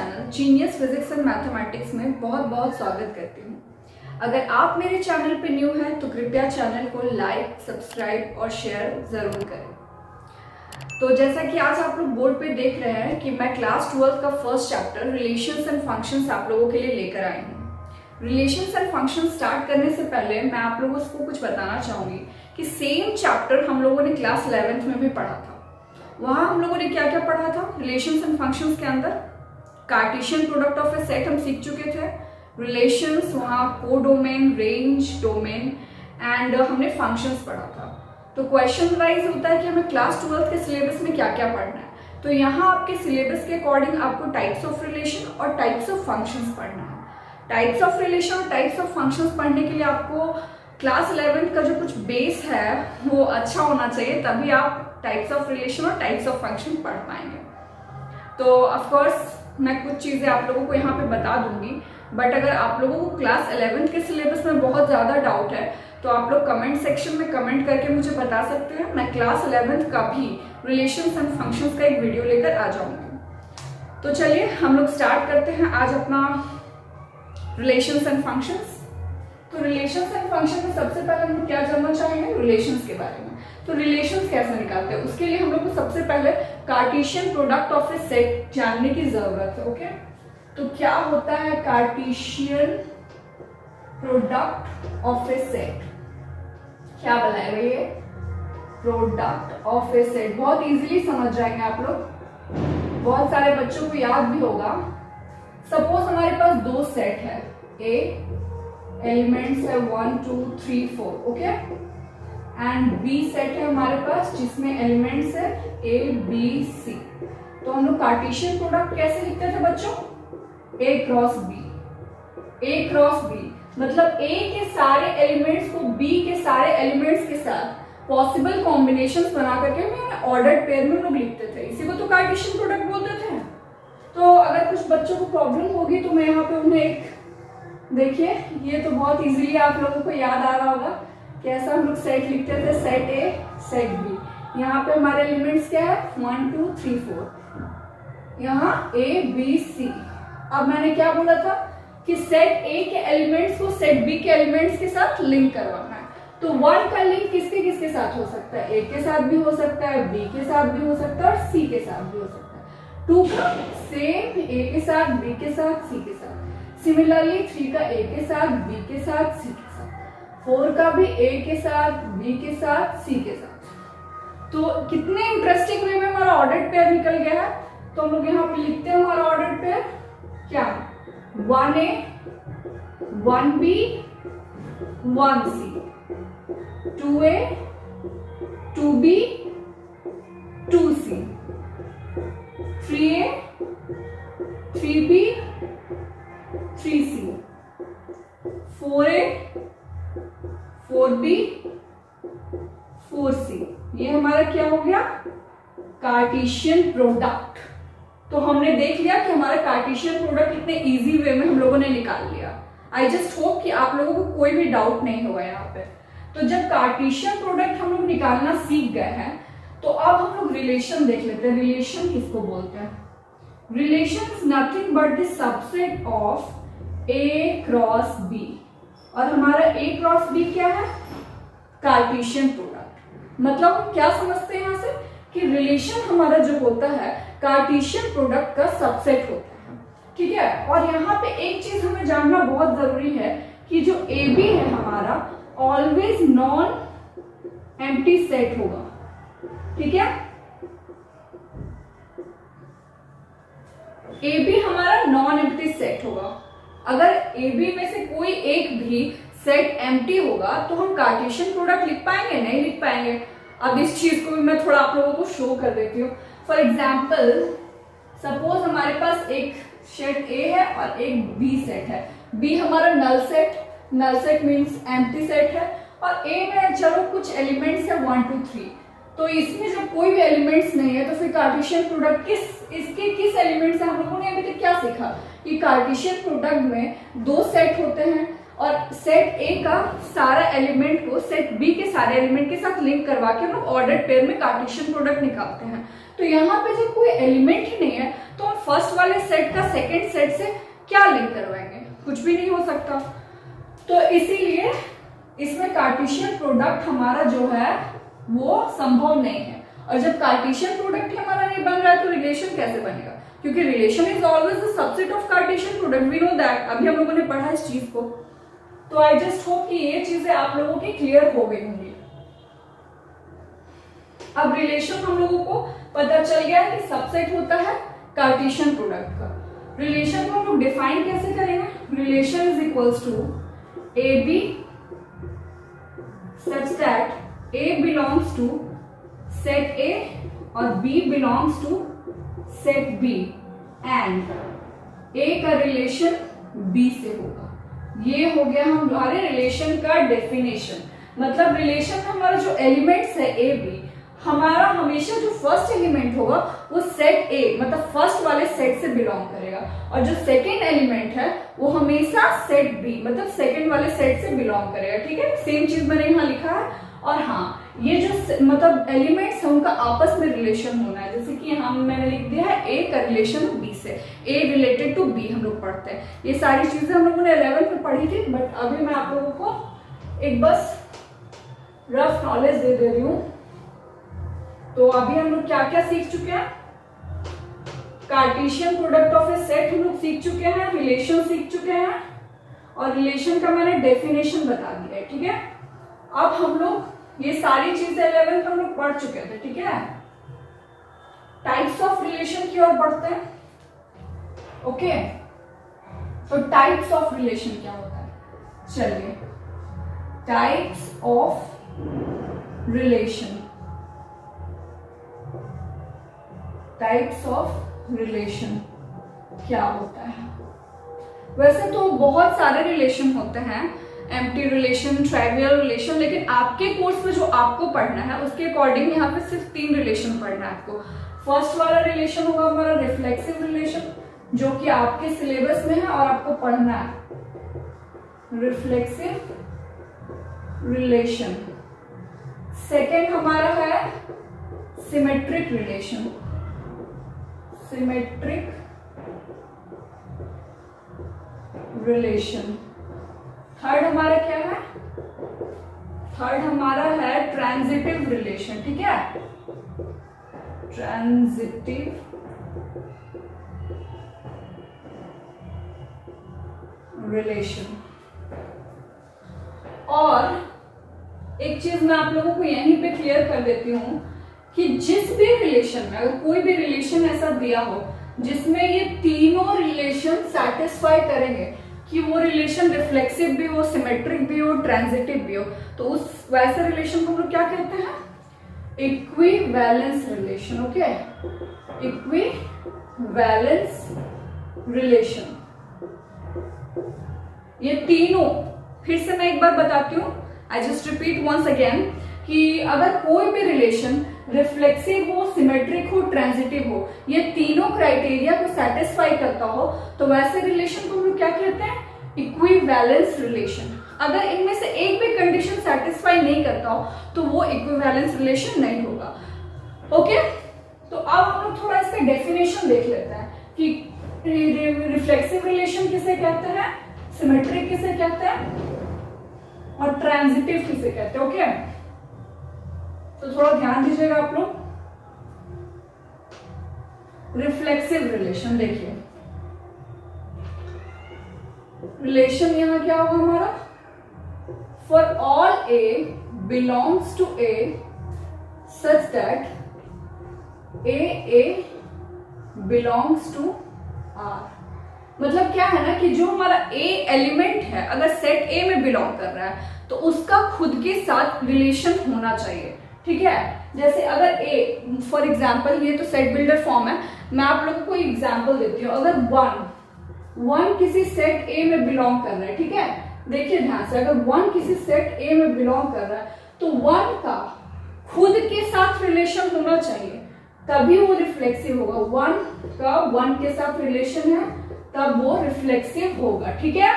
Channel genius physics and mathematics में बहुत बहुत स्वागत करती हूँ। अगर आप मेरे चैनल पे न्यू हैं तो कृपया चैनल को लाइक, सब्सक्राइब और शेयर ज़रूर करें। तो जैसा कि आज आप लोग बोर्ड पे देख रहे हैं कि मैं क्लास 12 का first chapter relations and functions आप लोगों के लिए लेकर आई हूँ। रिलेशंस एंड फंक्शंस स्टार्ट करने से पहले मैं आप लोगों को कुछ बताना चाहूँगी कि सेम चैप्टर हम लोगों ने क्लास 11th में भी पढ़ा था। वहाँ हम लोगों ने क्या क्या पढ़ा था रिलेशंस एंड फंक्शंस के अंदर? Cartesian product of A set हम सीख चुके थे, रिलेशंस, वहाँ कोडोमेन, रेंज, डोमेन एंड हमने फंक्शंस पढ़ा था। तो क्वेश्चन वाइज होता है कि हमें क्लास 12 के सिलेबस में क्या क्या पढ़ना है। तो यहाँ आपके सिलेबस के अकॉर्डिंग आपको टाइप्स ऑफ रिलेशन और टाइप्स ऑफ फंक्शंस पढ़ना है। टाइप्स ऑफ रिलेशन और टाइप्स ऑफ फंक्शंस पढ़ने के लिए आपको क्लास 11 का जो कुछ बेस है वो अच्छा होना चाहिए, तभी आप टाइप्स ऑफ रिलेशन और टाइप्स ऑफ फंक्शन पढ़ पाएंगे। तो ऑफ कोर्स मैं कुछ चीज़ें आप लोगों को यहाँ पे बता दूंगी, बट अगर आप लोगों को क्लास 11 के सिलेबस में बहुत ज़्यादा डाउट है तो आप लोग कमेंट सेक्शन में कमेंट करके मुझे बता सकते हैं। मैं क्लास 11 का भी रिलेशंस एंड फंक्शंस का एक वीडियो लेकर आ जाऊंगी। तो चलिए हम लोग स्टार्ट करते हैं आज अपना रिलेशंस एंड फंक्शंस। तो रिलेशंस एंड फंक्शन में सबसे पहले हम क्या जानना चाहेंगे? रिलेशंस के बारे में। तो रिलेशंस कैसे निकालते हैं उसके लिए हम लोग को सबसे पहले Cartesian product of A set जानने की जरूरत है। ओके, तो क्या होता है Cartesian product of A set? क्या बनाएगा ये? Product of A set. बहुत इजीली समझ जाएंगे आप लोग, बहुत सारे बच्चों को याद भी होगा। सपोज हमारे पास दो सेट है, ए एलिमेंट्स है 1 2 3 4, ओके, एंड बी सेट है हमारे पास जिसमें एलिमेंट्स है ए बी सी। तो हम लोग कार्टेशियन प्रोडक्ट कैसे लिखते थे बच्चों? ए क्रॉस बी। ए क्रॉस बी मतलब ए के सारे एलिमेंट्स को बी के सारे एलिमेंट्स के साथ पॉसिबल कॉम्बिनेशंस बना करके मैं ऑर्डर्ड पेयर में लोग लिखते थे। इसी को तो कार्टेशियन प्रोडक्ट बोलते थे। तो अगर कुछ बच्चों को प्रॉब्लम होगी तो मैं यहाँ पे उन्हें एक, देखिए ये तो बहुत इजीली आप लोगों को याद आ रहा होगा कैसा हम लोग सेट लिखते थे, सेट ए सेट बी। यहाँ पे हमारे एलिमेंट्स क्या है 1 2 3 4, यहाँ ए बी सी। अब मैंने क्या बोला था कि सेट ए के एलिमेंट्स को सेट बी के एलिमेंट्स के साथ लिंक करवाना है। तो 1 का लिंक किसके किसके साथ हो सकता है? ए के साथ भी हो सकता है, बी के साथ भी हो सकता है और सी के साथ भी हो सकता है। 2 का सेम ए के साथ, बी के साथ, सी के साथ। सिमिलरली 3 का ए के साथ, बी के साथ, सी के साथ। 4 का भी ए के साथ, बी के साथ, सी के साथ। तो कितने इंटरेस्टिंग वे में हमारा ऑर्डर्ड पेयर निकल गया है। तो हम लोग यहाँ पे लिखते हैं हमारा ऑर्डर्ड पेयर क्या? 1a 1b 1c, 2a 2b 2c, 3a 3b 3c, 4a 4b 4c। ये हमारा क्या हो गया? Cartesian product. तो हमने देख लिया कि हमारा कार्टेशियन प्रोडक्ट कितने इजी वे में हम लोगों ने निकाल लिया। आई जस्ट होप कि आप लोगों को कोई भी डाउट नहीं होगा यहाँ पे। तो जब कार्टेशियन प्रोडक्ट हम लोग निकालना सीख गए हैं तो अब हम लोग रिलेशन देख लेते हैं। रिलेशन किसको बोलते हैं? Relation is nothing but the subset of A cross B. और हमारा ए क्रॉस बी क्या है? Cartesian product. मतलब हम क्या समझते हैं यहाँ से कि रिलेशन हमारा जो होता है कार्टेशियन प्रोडक्ट का सबसेट होता है, ठीक है। और यहाँ पे एक चीज हमें जानना बहुत जरूरी है कि जो ए बी है हमारा ऑलवेज नॉन एम्प्टी सेट होगा, ठीक है। ए बी हमारा नॉन एम्प्टी सेट होगा। अगर ए बी में से कोई एक भी सेट एम्प्टी होगा तो हम कार्टेशियन प्रोडक्ट लिख पाएंगे? नहीं लिख पाएंगे। अब इस चीज को भी मैं थोड़ा आप लोगों को शो कर देती हूँ। फॉर एग्जाम्पल सपोज हमारे पास एक सेट ए है और एक बी सेट है। बी हमारा null set means empty set है, और ए में चलो कुछ एलिमेंट्स है 1 2 3। तो इसमें जब कोई भी एलिमेंट्स नहीं है तो फिर कार्टेशियन प्रोडक्ट इसके किस एलिमेंट्स है? हम लोगों ने अभी तक क्या सीखा कि कार्टेशियन प्रोडक्ट में दो सेट होते हैं और सेट ए का सारा एलिमेंट को सेट बी के सारे एलिमेंट के साथ लिंक करवा के हम लोग ऑर्डर्ड पेयर में कार्टेशियन प्रोडक्ट निकालते हैं। तो यहाँ पे जब कोई एलिमेंट ही नहीं है तो हम फर्स्ट वाले सेट का सेकेंड सेट से क्या लिंक करवाएंगे, कुछ भी नहीं हो सकता। तो इसीलिए इसमें कार्टेशियन प्रोडक्ट हमारा जो है वो संभव नहीं है। और जब कार्टेशियन प्रोडक्ट ही हमारा नहीं बन रहा है तो रिलेशन कैसे बनेगा, क्योंकि relation is always the subset of Cartesian product, we know that. अभी हम लोगों ने पढ़ा इस चीज को। तो आई जस्ट होप कि ये चीजें आप लोगों की क्लियर हो गई होंगी। अब रिलेशन हम लोगों को पता चल गया है कि सबसेट होता है कार्टेशियन प्रोडक्ट का। रिलेशन को हम लोग डिफाइन कैसे करेंगे, relation is equals to A B such that A belongs to set A और B belongs to set B and A का रिलेशन बी से होगा। ये हो गया हमारे रिलेशन का डेफिनेशन। मतलब रिलेशन में हमारा जो एलिमेंट्स है ए बी, हमारा हमेशा जो फर्स्ट एलिमेंट होगा वो सेट ए मतलब फर्स्ट वाले सेट से बिलोंग करेगा, और जो सेकेंड एलिमेंट है वो हमेशा सेट बी मतलब सेकेंड वाले सेट से बिलोंग करेगा। ठीक है, सेम चीज मैंने यहाँ लिखा है। और हाँ, ये जो मतलब एलिमेंट्स है उनका आपस में रिलेशन होना है। जैसे कि यहाँ मैंने लिख दिया है ए का रिलेशन बी से, ए रिलेटेड टू बी हम लोग पढ़ते हैं। ये सारी चीजें हम लोगों ने 11th में पढ़ी थी, बट अभी मैं आप लोगों को एक बस रफ नॉलेज दे रही हूँ। तो अभी हम लोग क्या क्या सीख चुके हैं, Cartesian product of A set हम लोग सीख चुके हैं, रिलेशन सीख चुके हैं, और रिलेशन का मैंने डेफिनेशन बता दिया है। ठीक है, अब हम लोग ये सारी चीजें 11th हम लोग पढ़ चुके थे। ठीक है, टाइप्स ऑफ रिलेशन की ओर बढ़ते हैं। ओके, तो टाइप्स ऑफ रिलेशन क्या होता है, चलिए types of relation, types of relation क्या होता है। वैसे तो बहुत सारे रिलेशन होते हैं, एम्प्टी रिलेशन, ट्राइवियल रिलेशन, लेकिन आपके कोर्स में जो आपको पढ़ना है उसके अकॉर्डिंग यहाँ पे सिर्फ 3 रिलेशन पढ़ना है आपको। फर्स्ट वाला रिलेशन होगा हमारा रिफ्लेक्सिव रिलेशन, जो कि आपके सिलेबस में है और आपको पढ़ना है, रिफ्लेक्सिव रिलेशन। सेकेंड हमारा है symmetric relation, symmetric relation. Third हमारा क्या है, थर्ड हमारा है ट्रांजिटिव रिलेशन। ठीक है, ट्रांजिटिव रिलेशन। और एक चीज मैं आप लोगों को यहीं पे क्लियर कर देती हूं कि जिस भी रिलेशन में, अगर कोई भी रिलेशन ऐसा दिया हो जिसमें ये तीनों रिलेशन सेटिस्फाई करेंगे कि वो रिलेशन रिफ्लेक्सिव भी हो, सिमेट्रिक भी हो, ट्रांजिटिव भी हो, तो उस वैसे रिलेशन को हम लोग क्या कहते हैं, equivalence relation. Okay, equivalence relation. ये तीनों, फिर से मैं एक बार बताती हूँ, I just repeat once again, कि अगर कोई भी रिलेशन रिफ्लेक्सिव हो, सिमेट्रिक हो, ट्रांजिटिव हो, ये तीनों क्राइटेरिया को सेटिस्फाई करता हो, तो वैसे रिलेशन को हम लोग क्या कहते हैं, इक्विवेलेंस रिलेशन। अगर इनमें से एक भी कंडीशन सेटिस्फाई नहीं करता हो तो वो इक्विवेलेंस रिलेशन नहीं होगा। ओके, तो अब हम लोग थोड़ा इसका डेफिनेशन देख लेते हैं कि रिफ्लेक्सिव रिलेशन किसे कहते हैं, सिमेट्रिक किसे कहते हैं और ट्रांजिटिव किसे कहते हैं। ओके, तो थोड़ा ध्यान दीजिएगा आप लोग। रिफ्लेक्सिव रिलेशन देखिए, रिलेशन यहां क्या होगा हमारा, for all A belongs to A such that A belongs to R. मतलब क्या है ना कि जो हमारा ए एलिमेंट है अगर सेट ए में बिलोंग कर रहा है तो उसका खुद के साथ रिलेशन होना चाहिए। ठीक है, जैसे अगर ए, फॉर एग्जाम्पल ये तो सेट बिल्डर फॉर्म है, मैं आप लोगों को एग्जाम्पल देती हूँ। अगर वन किसी सेट ए में बिलोंग कर रहा है, ठीक है, देखिए ध्यान से, अगर वन किसी सेट ए में बिलोंग कर रहा है तो वन का खुद के साथ रिलेशन होना चाहिए, तभी वो रिफ्लेक्सिव होगा। वन का वन के साथ रिलेशन है तब वो रिफ्लेक्सिव होगा। ठीक है,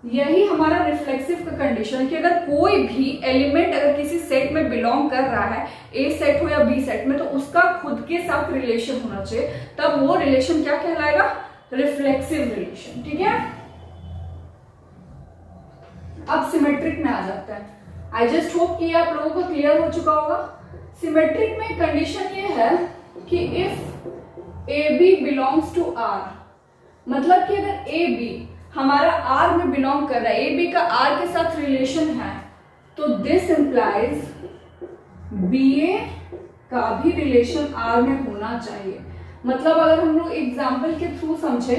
यही हमारा रिफ्लेक्सिव का कंडीशन, कि अगर कोई भी एलिमेंट अगर किसी सेट में बिलोंग कर रहा है, ए सेट हो या बी सेट में, तो उसका खुद के साथ रिलेशन होना चाहिए, तब वो रिलेशन क्या कहलाएगा, रिफ्लेक्सिव रिलेशन। ठीक है, अब सिमेट्रिक में आ जाता है। आई जस्ट होप कि आप लोगों को क्लियर हो चुका होगा। सिमेट्रिक में कंडीशन ये है कि if A B belongs to R, मतलब कि अगर ए बी हमारा आर में बिलोंग कर रहा है, ए बी का आर के साथ रिलेशन है, तो दिस इंप्लाइज बी ए का भी रिलेशन आर में होना चाहिए। मतलब अगर हम लोग एग्जाम्पल के थ्रू समझे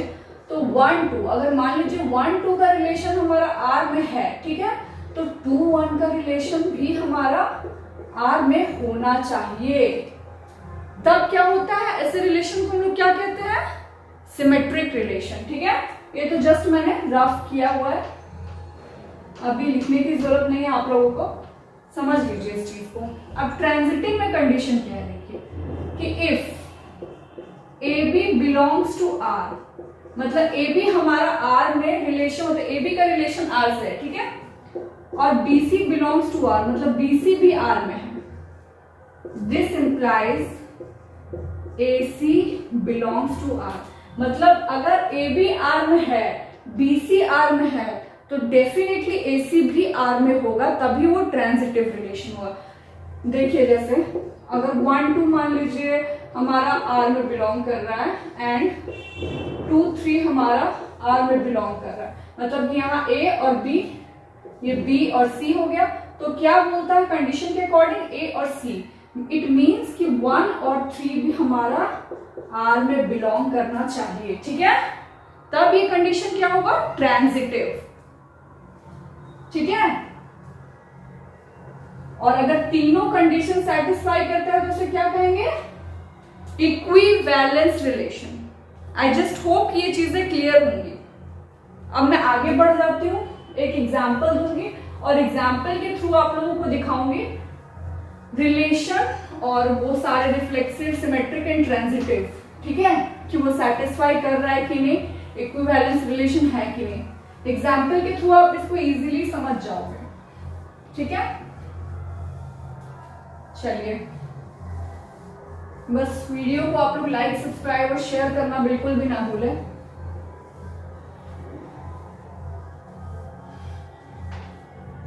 तो 1 2, अगर मान लीजिए 1 2 का रिलेशन हमारा आर में है, ठीक है, तो 2 1 का रिलेशन भी हमारा आर में होना चाहिए। तब क्या होता है, ऐसे रिलेशन को हम लोग क्या कहते हैं, सिमेट्रिक रिलेशन। ठीक है, ये तो जस्ट मैंने रफ किया हुआ है, अभी लिखने की जरूरत नहीं है, आप लोगों को समझ लीजिए इस चीज को। अब ट्रांजिटिव में कंडीशन क्या है, देखिए कि if A B belongs to R, मतलब ए बी हमारा आर में रिलेशन होता है, ए बी का रिलेशन आर से है, ठीक है, और B C belongs to R, मतलब बी सी भी आर में है, this implies A C belongs to R. मतलब अगर ए बी आर में है, बी सी आर में है, तो डेफिनेटली ए सी भी आर में होगा, तभी वो ट्रांजिटिव रिलेशन होगा। देखिए जैसे अगर 1 2 मान लीजिए हमारा आर में बिलोंग कर रहा है एंड 2 3 हमारा आर में बिलोंग कर रहा है, मतलब यहाँ ए और बी, ये बी और सी हो गया, तो क्या बोलता है कंडीशन के अकॉर्डिंग, ए और सी, इट मीन्स कि 1 और 3 भी हमारा आर में बिलोंग करना चाहिए। ठीक है, तब ये कंडीशन क्या होगा, ट्रांजिटिव। ठीक है, और अगर तीनों कंडीशन सेटिस्फाई करता है तो उसे क्या कहेंगे, equivalence relation. I just hope ये चीजें क्लियर होंगी। अब मैं आगे बढ़ जाती हूँ, एक एग्जाम्पल दूंगी और एग्जाम्पल के थ्रू आप लोगों को दिखाऊंगी रिलेशन और वो सारे रिफ्लेक्सिव, सिमेट्रिक एंड ट्रांजिटिव। ठीक है, कि वो सेटिस्फाई कर रहा है कि नहीं, इक्विवेलेंस रिलेशन है कि नहीं। एग्जाम्पल के थ्रू आप इसको इजीली समझ जाओगे। ठीक है, चलिए बस वीडियो को आप लोग लाइक, सब्सक्राइब और शेयर करना बिल्कुल भी ना भूलें।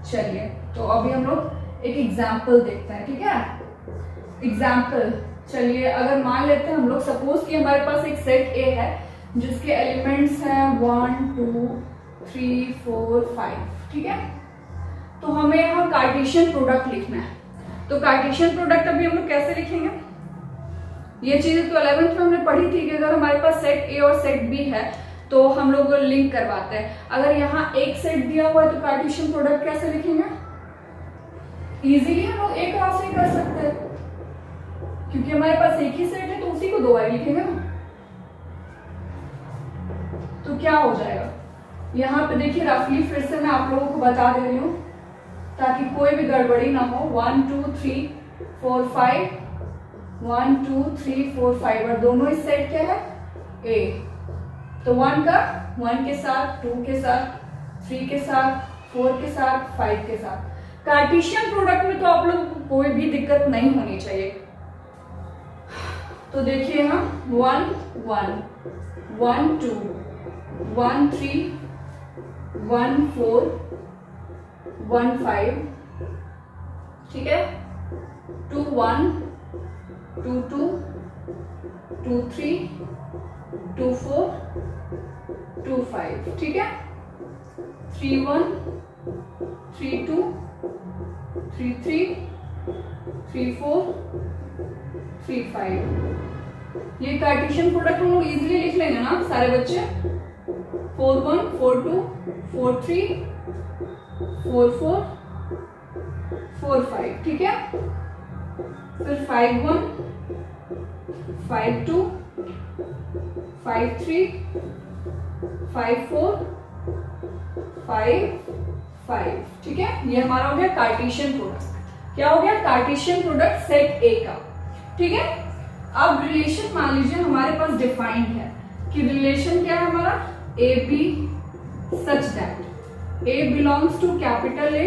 चलिए तो अभी हम लोग एक एग्जाम्पल देखते हैं। ठीक है, एग्जाम्पल, चलिए अगर मान लेते हैं हम लोग, सपोज कि हमारे पास एक सेट ए है जिसके एलिमेंट्स हैं 1 2 3 4 5। ठीक है, तो हमें यहाँ कार्टेशियन प्रोडक्ट लिखना है। तो कार्टेशियन प्रोडक्ट अभी हम लोग कैसे लिखेंगे, ये चीजें तो 11th में हमने पढ़ी थी कि अगर हमारे पास सेट ए और सेट बी है तो हम लोग लिंक करवाते हैं। अगर यहाँ एक सेट दिया हुआ है तो कार्टेशियन प्रोडक्ट कैसे लिखेंगे, इजीली हम लोग एक क्रॉस नहीं कर सकते क्योंकि हमारे पास एक ही सेट है, तो उसी को 2 बार लिखेंगे ना। तो क्या हो जाएगा, यहाँ पे देखिए रफली फिर से मैं आप लोगों को बता दे रही हूँ ताकि कोई भी गड़बड़ी ना हो। 1 2 3 4 5, 1 2 3 4 5, और दोनों इस सेट क्या है, ए। तो 1 का 1 के साथ, 2 के साथ, 3 के साथ, 4 के साथ, 5 के साथ। कार्टेशियन प्रोडक्ट में तो आप लोग को कोई भी दिक्कत नहीं होनी चाहिए। तो देखिए यहाँ 1 1 1 2 1 3 1 4 1 5, ठीक है, 2 1 2 2 2 3 2 4 2 5, ठीक है, 3 1 3 2 3 3 3 4 3 5। ये कार्टेशियन प्रोडक्ट हम लोग इजीली लिख लेंगे ना सारे बच्चे। 4 1 4 2 4 3 4 4 4 5, ठीक है, फिर 5 1 5 2 5 3 5 4 5 5, ठीक है। ये हमारा हो गया कार्टेशियन प्रोडक्ट। क्या हो गया, कार्टेशियन प्रोडक्ट सेट ए का। ठीक है, अब रिलेशन मान लीजिए हमारे पास डिफाइंड है कि रिलेशन क्या है हमारा, A B such that A belongs to capital A,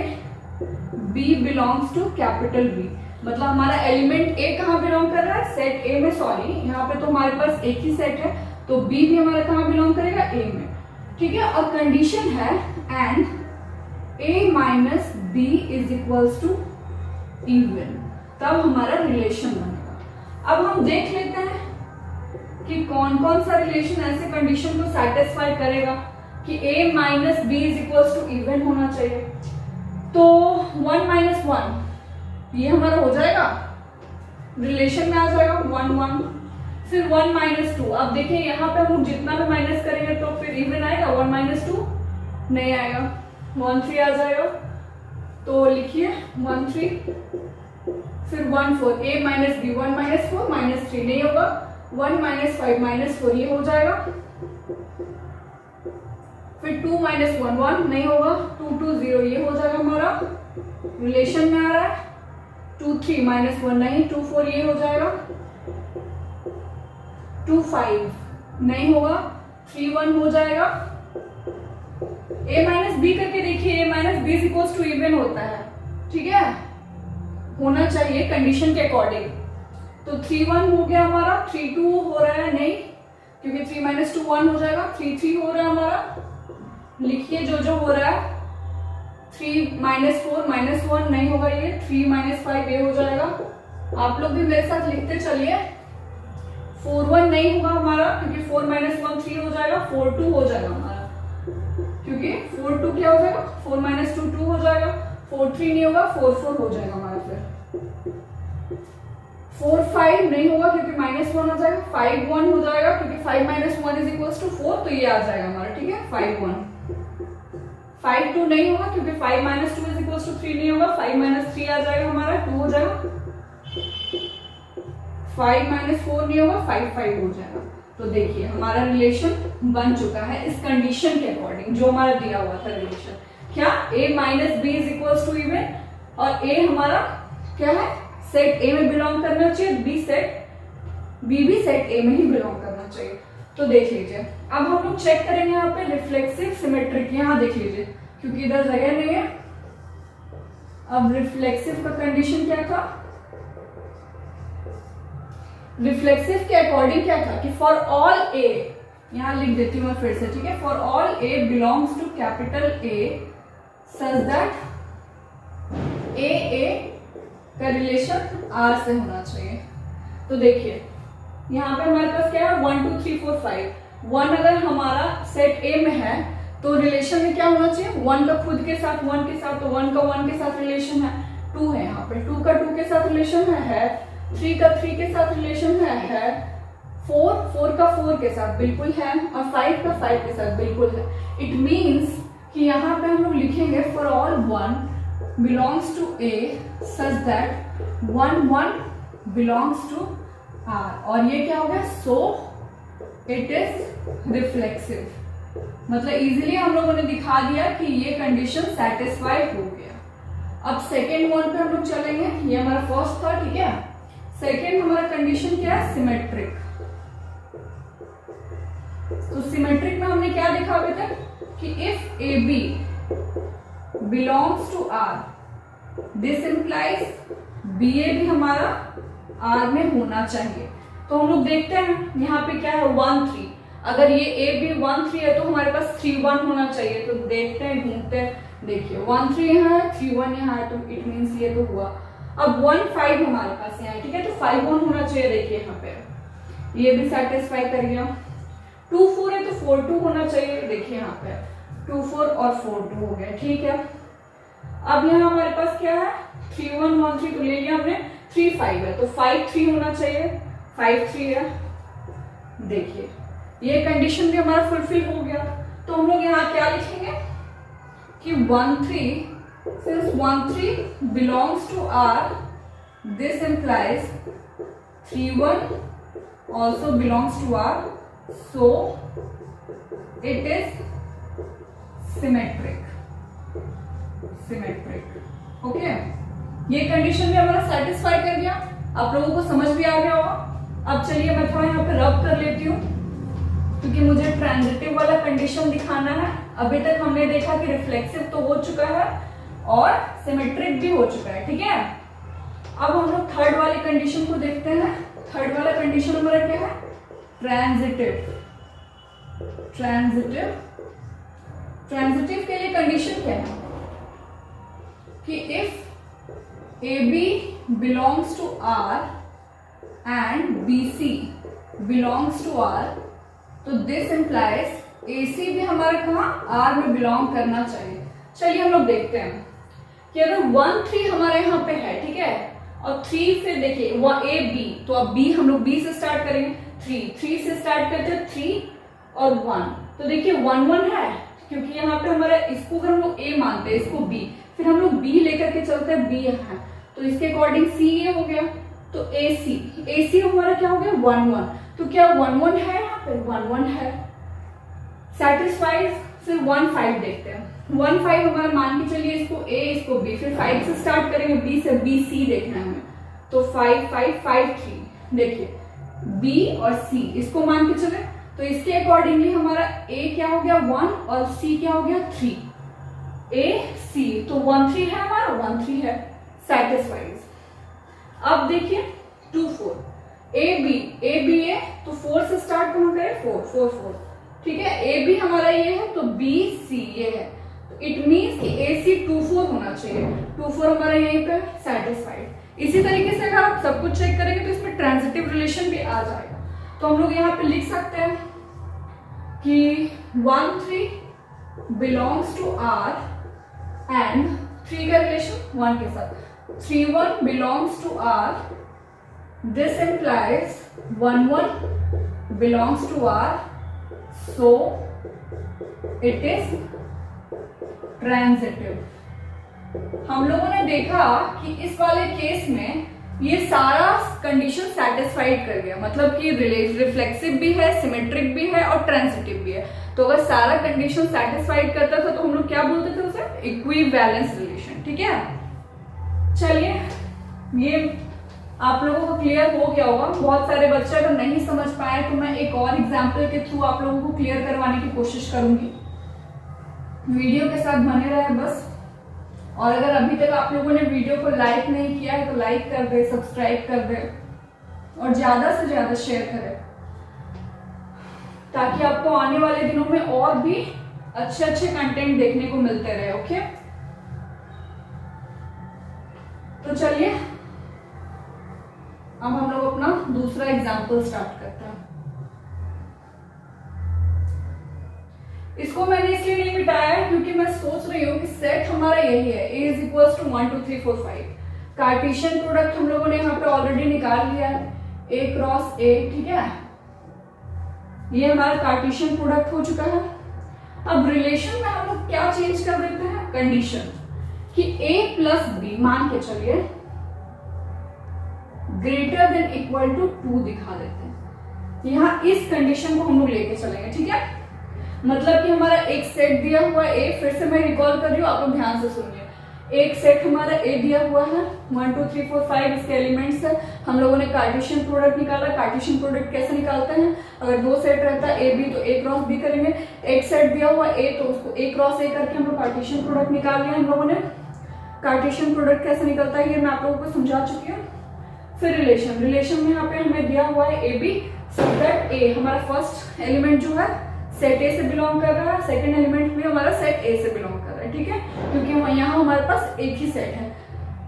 B belongs to capital B। मतलब हमारा एलिमेंट A कहाँ बिलोंग कर रहा है, सेट A में, सॉरी यहाँ पे तो हमारे पास एक ही सेट है, तो B भी हमारा कहाँ बिलोंग करेगा, A में, ठीक है। और कंडीशन है and A minus B is equals to even, तब हमारा रिलेशन बनेगा। अब हम देख लेते हैं कि कौन कौन सा रिलेशन ऐसे कंडीशन को सेटिस्फाई करेगा कि A minus B is equals to even होना चाहिए। तो 1 माइनस 1 ये हमारा हो जाएगा, रिलेशन में आ जाएगा 1 1, फिर 1 माइनस 2। अब देखिए यहाँ पे हम जितना भी माइनस करेंगे तो फिर इवन आएगा, 1 माइनस 2 नहीं आएगा, 1 3 आ जाएगा, तो लिखिए 1 3, फिर 1 4, A minus B 1 minus 4 minus 3 नहीं होगा, 1 माइनस 5 माइनस 4 ये हो जाएगा, फिर 2 माइनस 1 1 नहीं होगा, 2 2 0 ये हो जाएगा, हमारा रिलेशन में आ रहा है। 2 3 माइनस 1 नहीं, 2 4 ये हो जाएगा, 2 5 नहीं होगा, 3 1 हो जाएगा। A माइनस बी करके देखिए, A minus B equals to even होता है, ठीक है, होना चाहिए कंडीशन के अकॉर्डिंग। तो 3 1 हो गया हमारा, 3 2 हो रहा है नहीं, क्योंकि 3 माइनस 2 1 हो जाएगा, 3 3 हो रहा है हमारा, लिखिए जो जो हो रहा है। 3 माइनस 4 माइनस 1 नहीं होगा, ये 3 माइनस 5 ये हो जाएगा। आप लोग भी मेरे साथ लिखते चलिए। 4 1 नहीं होगा हमारा, क्योंकि 4 माइनस 1 3 हो जाएगा, 4 2 हो जाएगा हमारा, क्योंकि 4 2 क्या हो जाएगा, 4 माइनस 2 2 हो जाएगा, 4 3 नहीं होगा, 4 4 हो जाएगा हमारा। फिर 4 5 नहीं होगा, क्योंकि माइनस 1 हो जाएगा, 5 1 हो जाएगा, क्योंकि 5 माइनस 1 इज इक्वल्स टू 4, तो ये आ जाएगा हमारा, ठीक है, 5 1। 5 2 नहीं होगा, क्योंकि 5 माइनस 2 इज इक्वल्स टू 3 नहीं होगा, 5 माइनस 3 आ जाएगा हमारा, 2 हो जाएगा, 5 माइनस 4 नहीं होगा, 5 5 हो जाएगा। तो देखिए हमारा रिलेशन बन चुका है इस कंडीशन के अकॉर्डिंग जो हमारा दिया हुआ था रिलेशन, क्या A minus B is equals to even, और A हमारा क्या है, सेट A में बिलोंग करना चाहिए, B भी सेट A में ही बिलोंग करना चाहिए। तो देख लीजिए, अब हम लोग चेक करेंगे यहाँ पे रिफ्लेक्सिव सिमेट्रिक, यहाँ देख लीजिए क्योंकि इधर जगह नहीं है। अब रिफ्लेक्सिव का कंडीशन क्या था, रिफ्लेक्सिव के अकॉर्डिंग क्या था कि फॉर ऑल A, यहां लिख देती हूं मैं फिर से, ठीक है, for all A belongs to capital A such that A का रिलेशन R से होना चाहिए। तो देखिए यहाँ पे हमारे पास क्या है, 1 2 3 4 5, 1 अगर हमारा सेट A में है तो रिलेशन में क्या होना चाहिए, 1 का खुद के साथ 1 के साथ, तो 1 का 1 के साथ रिलेशन है, 2 है यहाँ पे, 2 का 2 के साथ रिलेशन है, 3 का 3 के साथ रिलेशन है, 4 का 4 के साथ बिल्कुल है, और 5 का 5 के साथ बिल्कुल है। इट मीन्स कि यहाँ पे हम लोग लिखेंगे for all 1 belongs to A such that 1 1 belongs to R, और ये क्या हो गया, सो इट इज रिफ्लेक्सिव। मतलब इजीली हम लोगों ने दिखा दिया कि ये कंडीशन सेटिस्फाई हो गया। अब सेकेंड वन पे हम लोग चलेंगे, ये हमारा फर्स्ट था, ठीक है। सेकेंड हमारा कंडीशन क्या है, सिमेट्रिक। तो सिमेट्रिक में हमने क्या देखा अभी तक कि if A B belongs to R this implies B A भी हमारा आर में होना चाहिए। तो हम लोग देखते हैं यहाँ पे क्या है 1 3, अगर ये ए बी 1 3 है तो हमारे पास 3 1 होना चाहिए। तो देखते हैं, ढूंढते हैं, देखिए 1 3 यहाँ है, 3 1 यहाँ है, तो इट मीन्स ये तो हुआ। अब 1 5 हमारे पास यहाँ है, ठीक है, तो 5 1 होना चाहिए। देखिए यहाँ पे ये भी सेटिस्फाई कर गया। 2 4 है तो 4 2 होना चाहिए। देखिए यहाँ पे 2 4 और 4 2 हो गया, ठीक है। अब यहाँ हमारे पास क्या है 3 1 1 3, तो ले लिया हमने। 3 5 है तो 5 3 होना चाहिए, 5 3 है। देखिए ये कंडीशन भी हमारा फुलफिल हो गया। तो हम लोग यहाँ क्या लिखेंगे कि 1 3 since 1 3 belongs to R, this implies 3 1 also belongs to R, so it is symmetric. Okay, ये कंडीशन भी हमारा सेटिस्फाई कर गया। आप लोगों को समझ भी आ गया होगा। अब चलिए मैं थोड़ा यहाँ पे रब कर लेती हूँ। क्योंकि मुझे ट्रांजिटिव वाला कंडीशन दिखाना है। अभी तक हमने देखा कि रिफ्लेक्सिव तो हो चुका है और सिमेट्रिक भी हो चुका है, ठीक है। अब हम लोग थर्ड वाली कंडीशन को देखते हैं। थर्ड वाला कंडीशन हमारा क्या है? ट्रांजिटिव। ट्रांजिटिव ट्रांजिटिव के लिए कंडीशन क्या है कि if AB belongs to R and BC belongs to R, तो this implies AC भी हमारा कहाँ R में बिलोंग करना चाहिए। चलिए हम लोग देखते हैं कि अगर 1 3 हमारे यहाँ पे है, ठीक है, और 3 फिर देखिए वो A B, तो अब B हम लोग B से स्टार्ट करेंगे। 3 से स्टार्ट करते हैं, 3 और 1, तो देखिए 1 1 है, क्योंकि यहाँ पे हमारा इसको अगर हम लोग A मानते हैं, इसको B, फिर हम लोग B लेकर के चलते हैं, B यहाँ, तो इसके अकॉर्डिंग C ये हो गया, तो AC हमारा क्या हो गया? 1 1, तो क्या 1 1 है यहाँ पे? 1 1 है, सेटिस्फाइड। फिर 1 5 देखते हैं। 1 5 हमारा मान के चलिए इसको A इसको B, फिर 5 से स्टार्ट करेंगे, B से BC देखना है हमें, तो 5 5 5 3, देखिए B और C इसको मान के चले, तो इसके अकॉर्डिंगली हमारा A क्या हो गया? 1 और C क्या हो गया? 3। A C, तो 1 3 है हमारा, 1 3 है, सेटिस्फाइड। अब देखिए 2 4, A B है, तो 4 से स्टार्ट कौन करें? 4 4 4, ठीक है। A B हमारा ये है, तो B C ये है, तो इट मीन्स कि AC 2 4 होना चाहिए। 2 4 हमारा यहीं पे सेटिस्फाइड। इसी तरीके से अगर आप सब कुछ चेक करेंगे तो इसमें ट्रांजिटिव रिलेशन भी आ जाएगा। तो हम लोग यहाँ पे लिख सकते हैं कि 1 3 बिलोंग्स टू R एंड 3 का रिलेशन 1 के साथ, 3 1 belongs to R, this implies 1 1 belongs to R, so it is transitive। हम लोगों ने देखा कि इस वाले केस में ये सारा कंडीशन सेटिस्फाइड कर गया, मतलब कि रिफ्लेक्सिव भी है, सिमेट्रिक भी है और ट्रांजिटिव भी है। तो अगर सारा कंडीशन सेटिस्फाइड करता था तो हम लोग क्या बोलते थे उसे? इक्विवेलेंस रिलेशन, ठीक है। चलिए ये आप लोगों को क्लियर हो गया होगा। बहुत सारे बच्चे अगर नहीं समझ पाए तो मैं एक और एग्जाम्पल के थ्रू आप लोगों को क्लियर करवाने की कोशिश करूंगी। वीडियो के साथ बने रहे बस। और अगर अभी तक आप लोगों ने वीडियो को लाइक नहीं किया है तो लाइक कर दे, सब्सक्राइब कर दे और ज्यादा से ज्यादा शेयर करें, ताकि आपको आने वाले दिनों में और भी अच्छे अच्छे कंटेंट देखने को मिलते रहे। ओके, तो चलिए अब हम लोग अपना दूसरा एग्जाम्पल स्टार्ट करते हैं। इसको मैंने इसलिए नहीं मिटाया है क्योंकि मैं सोच रही हूँ कि सेट हमारा यही है, A is equal to 1 2 3 4 5। Cartesian product हम लोगों ने यहाँ पे ऑलरेडी निकाल लिया है, A क्रॉस A, ठीक है। ये हमारा कार्टेशियन प्रोडक्ट हो चुका है। अब रिलेशन में हम लोग क्या चेंज कर देते हैं? कंडीशन कि A प्लस B मान के चलिए ग्रेटर देन इक्वल टू 2 दिखा देते हैं। यहाँ इस कंडीशन को हम लोग लेके चलेंगे, ठीक है। मतलब कि हमारा एक सेट दिया हुआ है A, फिर से मैं रिकॉल कर रही हूँ, आप लोग ध्यान से सुनिए। एक सेट हमारा A दिया हुआ है, 1 2 3 4 5 इसके एलिमेंट्स है। हम लोगों ने कार्टेशियन प्रोडक्ट निकाला। कार्टेशियन प्रोडक्ट कैसे निकालते हैं? अगर दो सेट रहता है A B तो A क्रॉस B करेंगे। एक सेट दिया हुआ A तो उसको A क्रॉस A करके हम लोग कार्टेशियन प्रोडक्ट निकाल लिया हम लोगों ने। कार्टेशियन प्रोडक्ट कैसे निकलता है ये मैं आप लोगों को समझा चुकी हूँ। फिर रिलेशन में यहाँ पे हमें दिया हुआ है AB such that A हमारा फर्स्ट एलिमेंट जो है सेट A से बिलोंग कर रहा है, सेकंड एलिमेंट भी हमारा सेट A से बिलोंग कर रहा है, ठीक है। क्योंकि यहाँ हमारे पास एक ही सेट है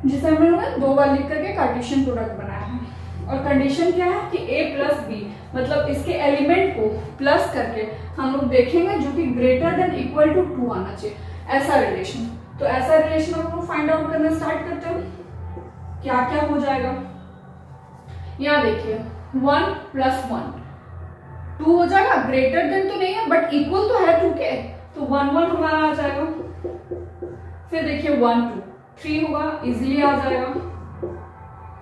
जिसे हम लोगों ने 2 बार लिख करके कार्टेशियन प्रोडक्ट बनाया है। और कंडीशन क्या है कि A प्लस B, मतलब इसके एलिमेंट को प्लस करके हम लोग देखेंगे जो कि ग्रेटर देन इक्वल टू 2 आना चाहिए, ऐसा रिलेशन। तो ऐसा रिलेशन हम लोग फाइंड आउट करना स्टार्ट करते हैं। क्या क्या हो जाएगा यहाँ देखिए, 1 प्लस 1 2 हो जाएगा। ग्रेटर देन तो नहीं है बट इक्वल तो है 2 के, तो 1 1 हमारा आ जाएगा। फिर देखिए 1 2 3 होगा, इजीली आ जाएगा।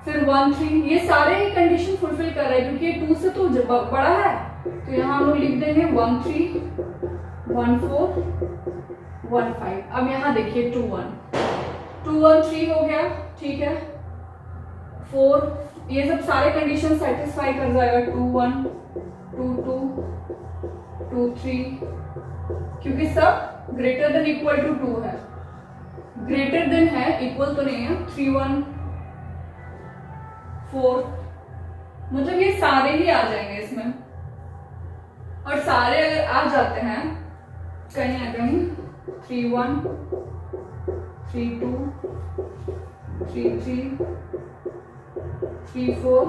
फिर 1 3, ये सारे ही कंडीशन फुलफिल कर रहे हैं क्योंकि ये 2 से तो बड़ा है, तो यहाँ हम लोग लिख देंगे 1 3 1 4 1 5। अब यहाँ देखिए 2 1 3 हो गया, ठीक है। 4, ये सब सारे कंडीशन सेटिस्फाई कर जाएगा। 2 1 2 2 2 3, क्योंकि सब ग्रेटर देन इक्वल टू 2 है, ग्रेटर देन है, इक्वल तो नहीं है। 3 1 4, मतलब ये सारे ही आ जाएंगे इसमें, और सारे अगर आ जाते हैं कहीं ना कहीं 3 1 3 2 3 3 3 4,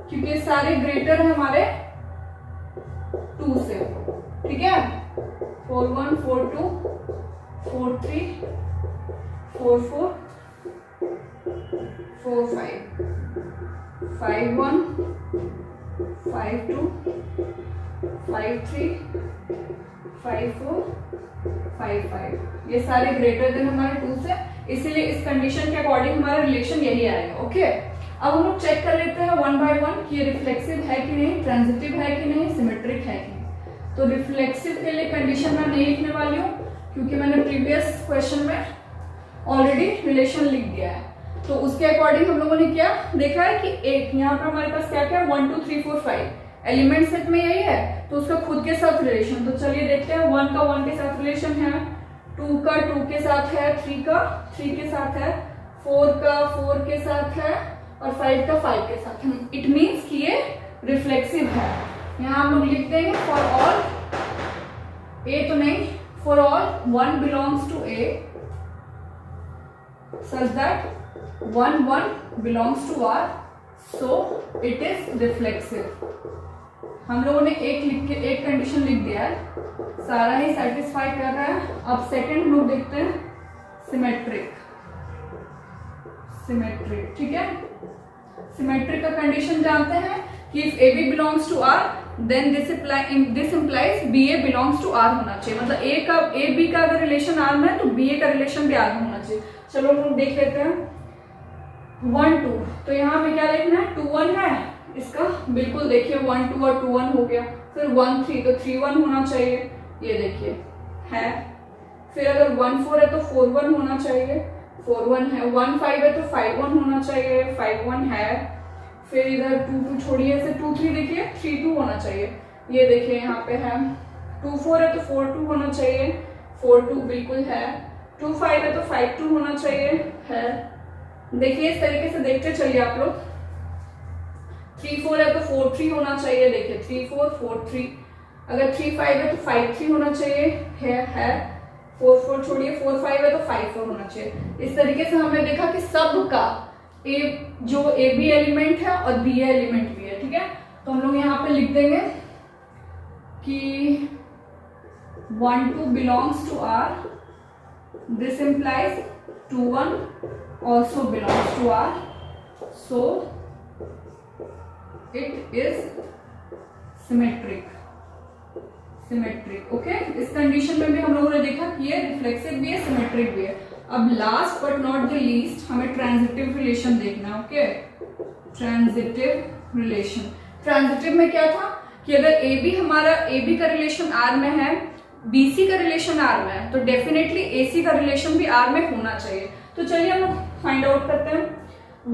क्योंकि सारे ग्रेटर है हमारे 2 से, ठीक है। 4 1 4 2 4 3 4 4 4 5 5 1 5 2 5 3 5 4 5 5, ये सारे ग्रेटर देन हमारे 2 से, इसीलिए इस कंडीशन के अकॉर्डिंग हमारा रिलेशन यही आएगा। ओके, अब हम लोग चेक कर लेते हैं वन बाय वन कि ये रिफ्लेक्सिव है कि नहीं, ट्रांजिटिव है कि नहीं, सिमेट्रिक है कि नहीं। तो रिफ्लेक्सिव के लिए कंडीशन मैं नहीं लिखने वाली हूँ, क्योंकि मैंने प्रीवियस क्वेश्चन में ऑलरेडी रिलेशन लिख दिया है। तो उसके अकॉर्डिंग हम लोगों ने क्या देखा है कि एक यहाँ पर हमारे पास क्या क्या 1 2 3 4 5 एलिमेंट सेट में यही है, तो उसका खुद के साथ रिलेशन। तो चलिए देखते हैं, 1 का 1 के साथ रिलेशन है, 2 का 2 के साथ है, 3 का 3 के साथ है, 4 का 4 के साथ है, और 5 का 5 के साथ है। इट मीन्स कि ये रिफ्लेक्सिव है। यहाँ हम लोग लिख देंगे फॉर ऑल ए, तो नहीं, for all 1 belongs to A such that 1 1 belongs to R, so it is reflexive। हम लोगों ने एक लिख के एक कंडीशन लिख दिया है, सारा ही सेटिस्फाई कर रहा है। अब सेकंड लोग देखते हैं, सिमेट्रिक। सिमेट्रिक, ठीक है। सिमेट्रिक का कंडीशन जानते हैं कि if A B belongs to R then this implies B A belongs to R होना चाहिए। मतलब ए बी का अगर रिलेशन आर में है तो बी ए का रिलेशन भी आर में होना चाहिए। चलो हम देख लेते हैं 1 2, तो यहाँ पे क्या लिखना है, 2 1 है, इसका बिल्कुल देखिए 1 2 और 2 1 हो गया। फिर 1 3, तो 3 1 होना चाहिए, ये देखिए है। फिर अगर 1 4 है तो 4 1 होना चाहिए, 4 1 है। 1 5 है तो 5 1 होना चाहिए, 5 1 है। फिर इधर 2 2 छोड़िए, से 2 3 देखिए 3 2 होना चाहिए, ये देखिए यहाँ पे है। 2 4 है तो 4 2 होना चाहिए, 4 2 बिल्कुल है। 2 5 है तो 5 2 होना चाहिए, है। देखिए इस तरीके से देखते चलिए आप लोग। 3 4 है तो 4 3 होना चाहिए, देखिए 3 4 4 3। अगर 3 5 है तो 5 3 होना चाहिए, है। 4 4 छोड़िए, 4 5 है तो 5 4 होना चाहिए। इस तरीके से हमने देखा कि सब का जो ए बी एलिमेंट है और बी एलिमेंट भी है, ठीक है। तो हम लोग यहाँ पे लिख देंगे कि 1 2 belongs to R, this implies 2 1 also belongs to R, so it is symmetric। Okay, इस कंडीशन में भी हम लोगों ने देखा कि ये रिफ्लेक्सिव भी है, सिमेट्रिक भी है। अब last but not the least हमें ट्रांजिटिव रिलेशन देखना है। Okay, transitive relation. ट्रांजिटिव में क्या था कि अगर ए बी हमारा ए बी का रिलेशन आर में है, बीसी का रिलेशन आर में है, तो डेफिनेटली एसी का रिलेशन भी आर में होना चाहिए। तो चलिए हम लोग फाइंड आउट करते हैं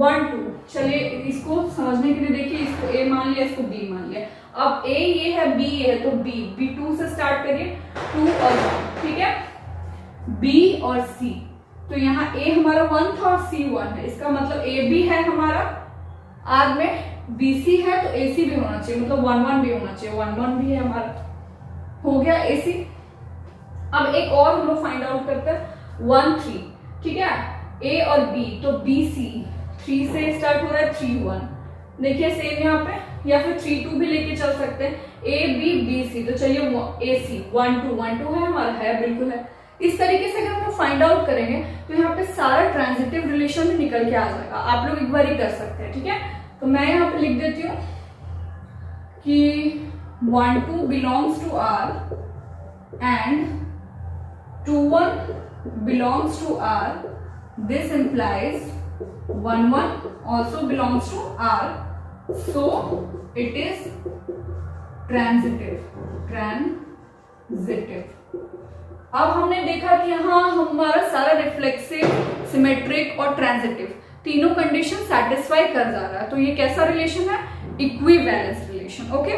1 2। चलिए इसको समझने के लिए देखिए, इसको ए मान लिया, इसको बी मान लिया। अब ए ये है, बी ये है, तो बी 2 से स्टार्ट करिए, 2 और 1, ठीक है। बी और सी, तो यहाँ ए हमारा 1 था और सी 1 है, इसका मतलब ए बी है हमारा आर में, बीसी है तो एसी भी होना चाहिए, मतलब 1 1 भी होना चाहिए, 1 1 भी है हमारा, हो गया एसी। अब एक और हम लोग फाइंड आउट करते हैं 1 3, ठीक है। ए और बी, तो बी सी 3 से स्टार्ट हो रहा है, 3 1। देखिए सेम यहाँ पे, या फिर 3 2 भी लेके चल सकते हैं, ए बी बी सी। तो चलिए ए सी 1 2 है हमारा, है बिल्कुल है। इस तरीके से अगर हम लोग फाइंड आउट करेंगे तो यहाँ पे सारा ट्रांजिटिव रिलेशन भी निकल के आ जाएगा। आप लोग एक बार ही कर सकते हैं, ठीक है। तो मैं यहाँ पे लिख देती हूँ कि 1 2 belongs to R and 2 1 belongs to R, this implies 1 1 also belongs to R, so it is transitive। अब हमने देखा कि यहाँ हमारा सारा रिफ्लेक्सिव, सिमेट्रिक और ट्रांजिटिव तीनों कंडीशन सेटिस्फाई कर जा रहा है। तो ये कैसा रिलेशन है, equivalence relation. Okay,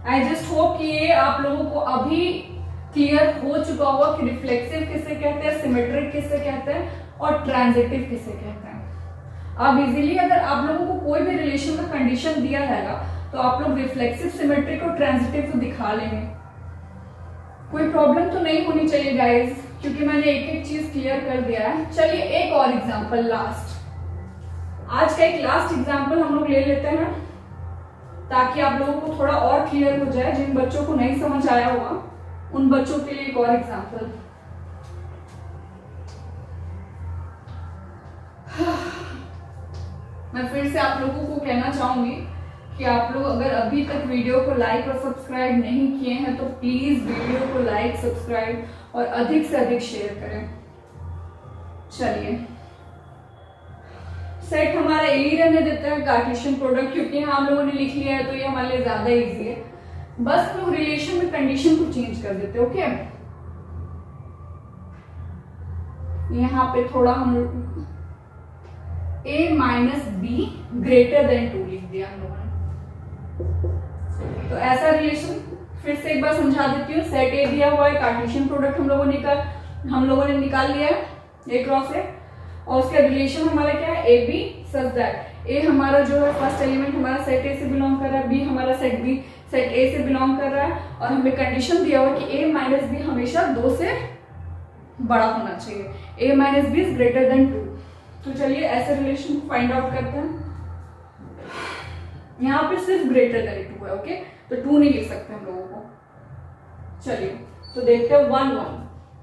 I just hope कि ये आप लोगों को अभी क्लियर हो चुका होगा कि रिफ्लेक्सिव किसे कहते हैं, सिमेट्रिक किसे कहते हैं और ट्रांजिटिव किसे कहते हैं। अब इजीली अगर आप लोगों को कोई भी रिलेशन का कंडीशन दिया रहेगा तो आप लोग रिफ्लेक्सिव, सिमेट्रिक और ट्रांजिटिव तो दिखा लेंगे, कोई प्रॉब्लम तो नहीं होनी चाहिए गाइज, क्योंकि मैंने एक एक चीज क्लियर कर दिया है। चलिए एक और एग्जांपल, लास्ट, आज का एक लास्ट एग्जांपल हम लोग ले लेते हैं ताकि आप लोगों को थोड़ा और क्लियर हो जाए। जिन बच्चों को नहीं समझ आया होगा उन बच्चों के लिए एक और एग्जांपल। मैं फिर से आप लोगों को कहना चाहूंगी कि आप लोग अगर अभी तक वीडियो को लाइक और सब्सक्राइब नहीं किए हैं तो प्लीज वीडियो को लाइक, सब्सक्राइब और अधिक से अधिक शेयर करें। चलिए, सेट हमारा ए रहने देते हैं कार्टेशियन प्रोडक्ट, क्योंकि यहाँ हम लोगों ने लिख लिया है तो ये हमारे लिए ज्यादा इजी है। बस हम लोग रिलेशन में कंडीशन को चेंज कर देते हैं। ओके, यहाँ पे थोड़ा हम a minus be greater than 2 लिख दिया हम लोगों ने। तो ऐसा रिलेशन फिर से एक बार समझा देती हूँ। सेट ए दिया हुआ है, कार्टेशियन प्रोडक्ट हम लोगों ने निकाल लिया है ए क्रॉस ए, और उसका रिलेशन हमारा क्या है, ए बी सच दैट ए हमारा जो है फर्स्ट एलिमेंट हमारा सेट ए से बिलोंग कर रहा है, बी हमारा सेट ए से बिलोंग कर रहा है, और हमें कंडीशन दिया हुआ है कि ए माइनस बी हमेशा 2 से बड़ा होना चाहिए, A minus B is greater than 2। तो चलिए ऐसे रिलेशन को फाइंड आउट करते हैं। यहाँ पे सिर्फ ग्रेटर देन 2 है, ओके, तो 2 नहीं लिख सकते हम लोगों को। चलिए तो देखते हैं 1 1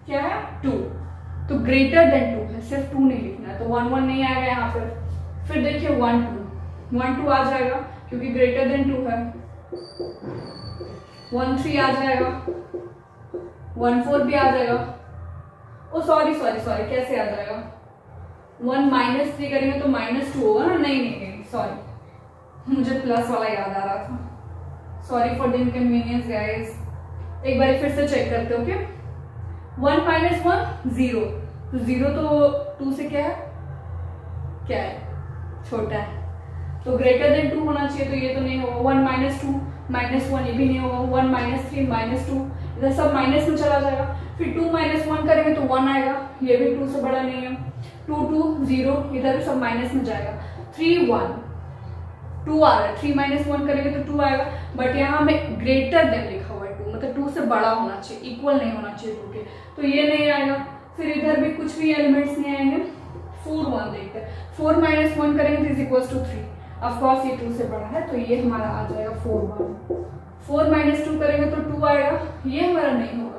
क्या है 2, तो ग्रेटर देन 2 है, सिर्फ 2 नहीं लिखना है, तो 1 1 नहीं आएगा यहाँ पर। फिर देखिए 1 2 आ जाएगा क्योंकि ग्रेटर देन 2 है। 1 3 आ जाएगा, 1 4 भी आ जाएगा। ओ सॉरी कैसे आ जाएगा, 1 माइनस 3 करेंगे तो -2 होगा ना, नहीं सॉरी, मुझे प्लस वाला याद आ रहा था, sorry for the inconvenience guys. एक बार फिर से चेक करते हो। ओके, 1 माइनस 1 0, तो 0 तो 2 से क्या है छोटा है, तो ग्रेटर देन 2 होना चाहिए, तो ये तो नहीं होगा। 1 माइनस 2 -1 ये भी नहीं होगा। 1 माइनस 3 -2, इधर सब माइनस में चला जाएगा। फिर 2 माइनस 1 करेंगे तो 1 आएगा, ये भी 2 से बड़ा नहीं है। 2 2 0, इधर भी सब माइनस में जाएगा। 3 1 2 आ रहा है, 3 माइनस 1 करेंगे तो 2 आएगा, बट यहाँ हमें ग्रेटर देन लिखा हुआ है 2, मतलब 2 से बड़ा होना चाहिए, इक्वल नहीं होना चाहिए 2 के, तो ये नहीं आएगा। फिर इधर भी कुछ भी एलिमेंट्स नहीं आएंगे। 4 1 देखते हैं, 4 माइनस 1 करेंगे तो इज इक्वल्स टू 3, ऑफकोर्स ये 2 से बड़ा है, तो ये हमारा आ जाएगा 4 1। 4 माइनस 2 करेंगे तो 2 आएगा, ये हमारा नहीं होगा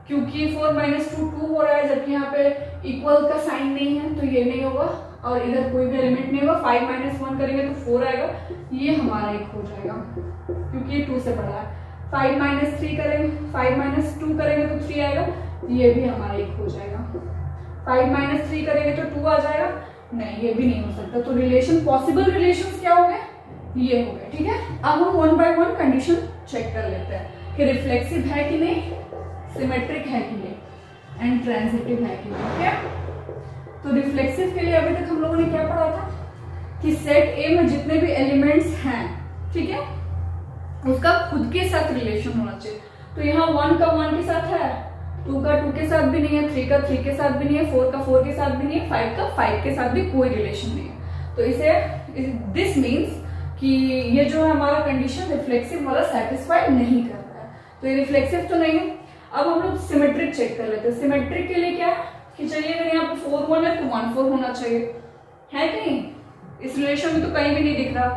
क्योंकि 4 माइनस 2 2 हो रहा है, जबकि यहाँ पे इक्वल का साइन नहीं है, तो ये नहीं होगा, और इधर कोई भी एलिमेंट नहीं होगा। 5 माइनस 1 करेंगे तो 4 आएगा, ये हमारा 1 हो जाएगा क्योंकि ये 2 से बड़ा है। 5 माइनस 3 करेंगे, 5 माइनस 2 करेंगे तो 3 आएगा, ये भी हमारा 1 हो जाएगा। 5 माइनस 3 करेंगे तो 2 आ जाएगा, नहीं ये भी नहीं हो सकता। तो रिलेशन, पॉसिबल रिलेशंस क्या हो गए, ये हो गए। ठीक है, अब हम 1 बाय 1 कंडीशन चेक कर लेते हैं कि रिफ्लेक्सिव है कि नहीं, सिमेट्रिक है कि नहीं, एंड ट्रांजिटिव है कि नहीं। ओके, तो रिफ्लेक्सिव के लिए अभी तक हम लोगों ने क्या पढ़ा था कि सेट ए में जितने भी एलिमेंट्स हैं, ठीक है, उसका खुद के साथ रिलेशन होना चाहिए। तो यहाँ 1 का 1 के साथ है, 2 का 2 के साथ भी नहीं है, 3 का 3 के साथ भी नहीं है, 4 का 4 के साथ भी नहीं है, 5 का 5 के साथ भी कोई रिलेशन नहीं है। तो इसे दिस मीन्स कि ये जो है हमारा कंडीशन रिफ्लेक्सिव वाला सेटिस्फाई नहीं कर रहा है, तो ये रिफ्लेक्सिव तो नहीं है। अब हम लोग सिमेट्रिक चेक कर लेते हैं। सिमेट्रिक के लिए क्या है कि चलिए अगर यहाँ पे 4 1 है तो 1 4 होना चाहिए, है कि नहीं? इस रिलेशन में तो कहीं भी नहीं दिख रहा,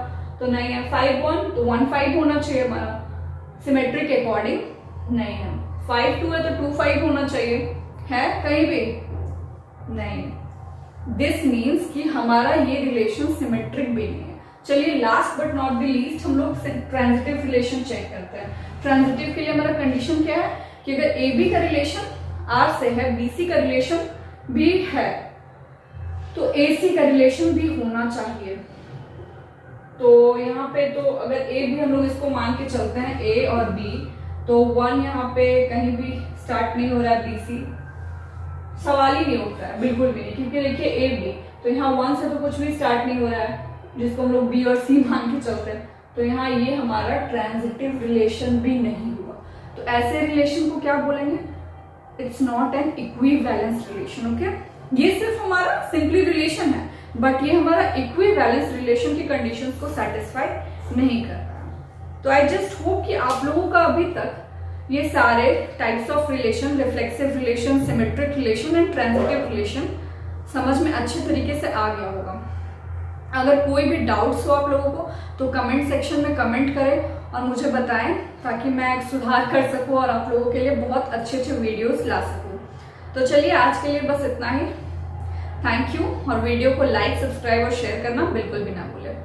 तो नहीं है। 5 1 तो 1 5 होना चाहिए हमारा, सिमेट्रिक के अकॉर्डिंग नहीं है। 5 2 है तो 2 5 होना चाहिए, है कहीं भी नहीं। दिस मीन्स कि हमारा ये रिलेशन सिमेट्रिक भी नहीं है। चलिए last but not the least हम लोग ट्रांजिटिव रिलेशन चेक करते हैं। ट्रांजिटिव के लिए हमारा कंडीशन क्या है कि अगर ए बी का रिलेशन आर से है, बी सी का रिलेशन भी है, तो ए सी का रिलेशन भी होना चाहिए। तो यहाँ पे तो अगर ए बी हम लोग इसको मान के चलते हैं, ए और बी, तो 1 यहाँ पे कहीं भी स्टार्ट नहीं हो रहा है, बी सी सवाल ही नहीं उठता है, बिल्कुल भी नहीं, क्योंकि देखिए ए बी तो यहाँ 1 से तो कुछ भी स्टार्ट नहीं हो रहा है, जिसको हम लोग बी और सी मान के चलते हैं, तो यहाँ ये हमारा ट्रांजिटिव रिलेशन भी नहीं हुआ। तो ऐसे रिलेशन को क्या बोलेंगे? It's not an equivalence relation. Okay, ये सिर्फ हमारा सिंपली रिलेशन है, बट ये हमारा इक्विवेलेंस रिलेशन की कंडीशंस को सेटिस्फाई नहीं कर रहा। तो आई जस्ट होप कि आप लोगों का अभी तक ये सारे types of relation, reflexive relation, symmetric relation and transitive relation समझ में अच्छे तरीके से आ गया होगा। अगर कोई भी डाउट्स हो आप लोगों को तो कमेंट सेक्शन में कमेंट करें और मुझे बताएं, ताकि मैं सुधार कर सकूं और आप लोगों के लिए बहुत अच्छे अच्छे वीडियोस ला सकूं। तो चलिए आज के लिए बस इतना ही। थैंक यू, और वीडियो को लाइक, सब्सक्राइब और शेयर करना बिल्कुल भी ना भूलें।